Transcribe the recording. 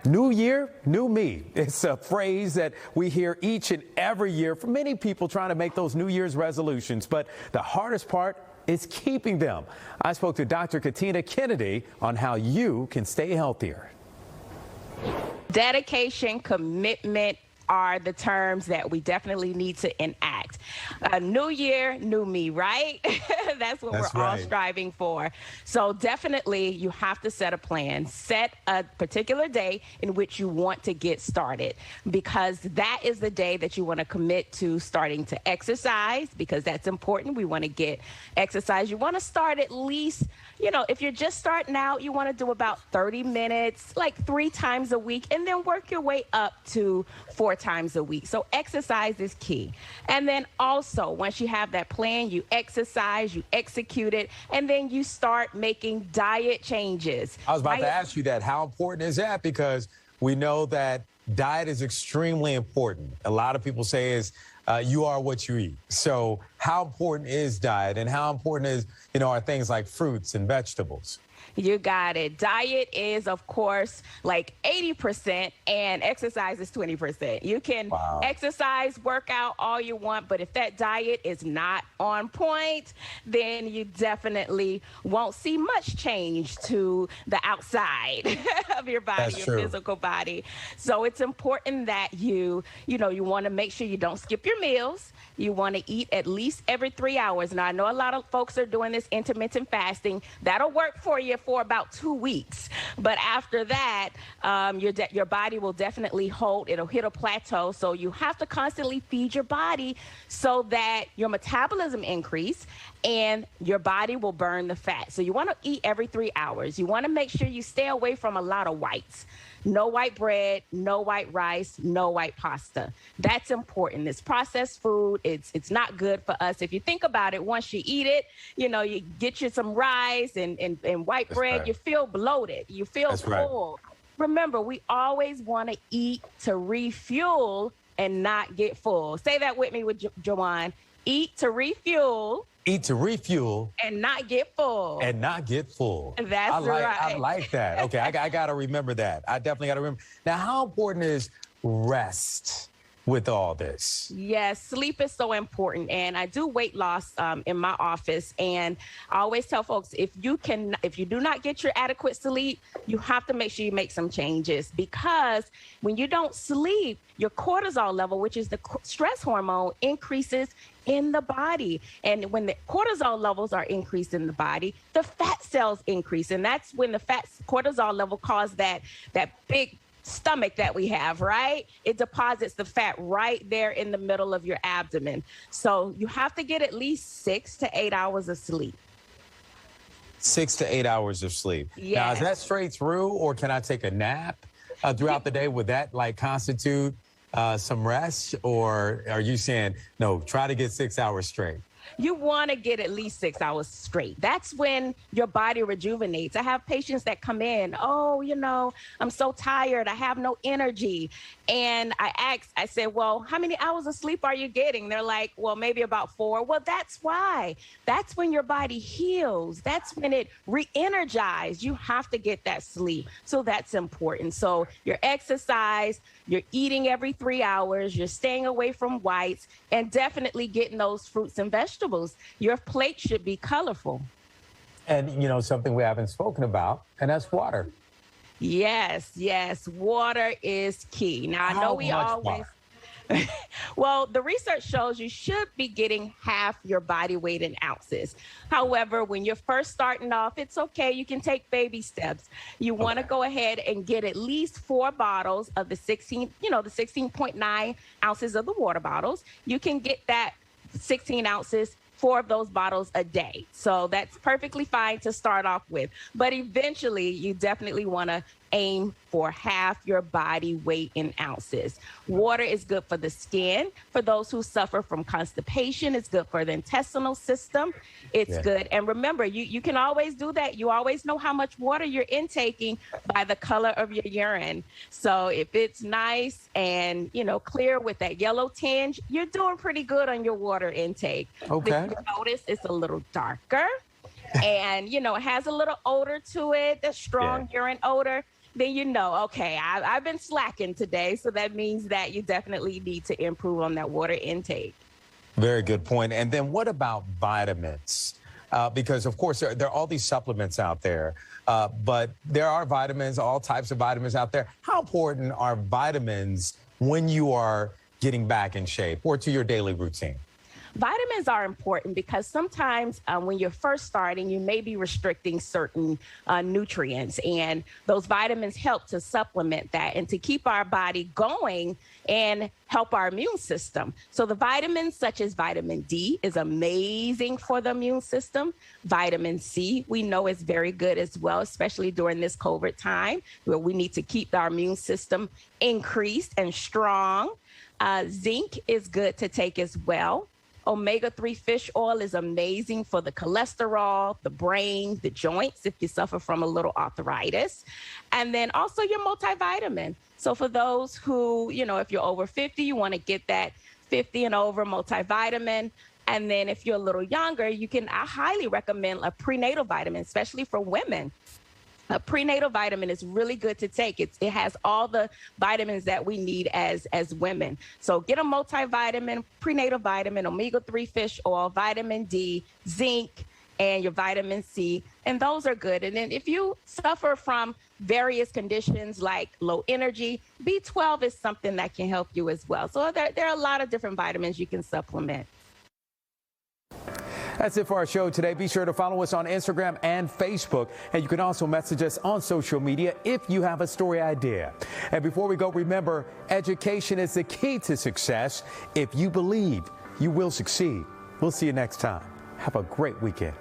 New year, new me. It's a phrase that we hear each and every year from many people trying to make those New Year's resolutions. But the hardest part is keeping them. I spoke to Dr. Katina Kennedy on how you can stay healthier. Dedication, commitment are the terms that we definitely need to enact. New year, new me, right? That's what we're all striving for. So definitely you have to set a plan. Set a particular day in which you want to get started, because that is the day that you want to commit to starting to exercise, because that's important. We want to get exercise. You want to start at least, if you're just starting out, you want to do about 30 minutes, like 3 times a week, and then work your way up to 4 times a week. So exercise is key. And then also, once you have that plan, you exercise, you execute it, and then you start making diet changes. I was about to ask you that. How important is that? Because we know that diet is extremely important. A lot of people say you are what you eat. So how important is diet, and how important is, are things like fruits and vegetables? You got it. Diet is, of course, like 80%, and exercise is 20%. You can exercise, work out all you want, but if that diet is not on point, then you definitely won't see much change to the outside of your body, your physical body. So it's important that you want to make sure you don't skip your meals. You want to eat at least every 3 hours. Now, I know a lot of folks are doing this intermittent fasting. That'll work for you for about 2 weeks. But after that, your body will definitely hold. It'll hit a plateau. So you have to constantly feed your body so that your metabolism increase and your body will burn the fat. So you want to eat every 3 hours. You want to make sure you stay away from a lot of whites. No white bread, no white rice, no white pasta. That's important. It's processed food. It's not good for us. If you think about it, once you eat it, you get you some rice and white bread, you feel bloated. You feel full. Remember, we always want to eat to refuel and not get full. Say that with me with Jawan. Eat to refuel. Eat to refuel. And not get full. And not get full. That's right. I like that. Okay, I got to remember that. I definitely got to remember. Now, how important is rest with all this? Yes, sleep is so important. And I do weight loss in my office. And I always tell folks, if you do not get your adequate sleep, you have to make sure you make some changes, because when you don't sleep, your cortisol level, which is the stress hormone, increases in the body. And when the cortisol levels are increased in the body, the fat cells increase. And that's when the cortisol level causes that big stomach that we have, right? It deposits the fat right there in the middle of your abdomen. So you have to get at least 6 to 8 hours of sleep. 6 to 8 hours of sleep. Yes. Now, is that straight through, or can I take a nap throughout the day? Would that constitute some rest, or are you saying, no, try to get 6 hours straight? You want to get at least 6 hours straight. That's when your body rejuvenates. I have patients that come in, I'm so tired. I have no energy. And I said, well, how many hours of sleep are you getting? They're like, well, maybe about 4. Well, that's why. That's when your body heals. That's when it re-energizes. You have to get that sleep. So that's important. So your exercise, you're eating every 3 hours, you're staying away from whites, and definitely getting those fruits and vegetables. Your plate should be colorful. And, something we haven't spoken about, and that's water. Yes. Water is key. Now, I know we always... Well, the research shows you should be getting half your body weight in ounces. However, when you're first starting off, it's okay. You can take baby steps. You want to go ahead and get at least 4 bottles of the 16.9 ounces of the water bottles. You can get that 16 ounces, 4 of those bottles a day. So that's perfectly fine to start off with. But eventually, you definitely want to aim for half your body weight in ounces. Water is good for the skin. For those who suffer from constipation, it's good for the intestinal system. It's good. And remember, you can always do that. You always know how much water you're intaking by the color of your urine. So if it's nice and, clear with that yellow tinge, you're doing pretty good on your water intake. Okay. If you notice, it's a little darker and, it has a little odor to it, the strong urine odor. then you know, okay, I've been slacking today. So that means that you definitely need to improve on that water intake. Very good point. And then what about vitamins? Because, of course, there are all these supplements out there, but there are vitamins, all types of vitamins out there. How important are vitamins when you are getting back in shape or to your daily routine? Vitamins are important because sometimes when you're first starting, you may be restricting certain nutrients, and those vitamins help to supplement that and to keep our body going and help our immune system. So the vitamins such as vitamin D is amazing for the immune system. Vitamin C, we know, is very good as well, especially during this COVID time where we need to keep our immune system increased and strong. Zinc is good to take as well. Omega-3 fish oil is amazing for the cholesterol, the brain, the joints, if you suffer from a little arthritis. And then also your multivitamin. So for those who, if you're over 50, you want to get that 50 and over multivitamin. And then if you're a little younger, I highly recommend a prenatal vitamin, especially for women. A prenatal vitamin is really good to take. It has all the vitamins that we need as women. So get a multivitamin, prenatal vitamin, omega-3 fish oil, vitamin D, zinc, and your vitamin C. And those are good. And then if you suffer from various conditions like low energy, B12 is something that can help you as well. So there are a lot of different vitamins you can supplement. That's it for our show today. Be sure to follow us on Instagram and Facebook. And you can also message us on social media if you have a story idea. And before we go, remember, education is the key to success. If you believe, you will succeed. We'll see you next time. Have a great weekend.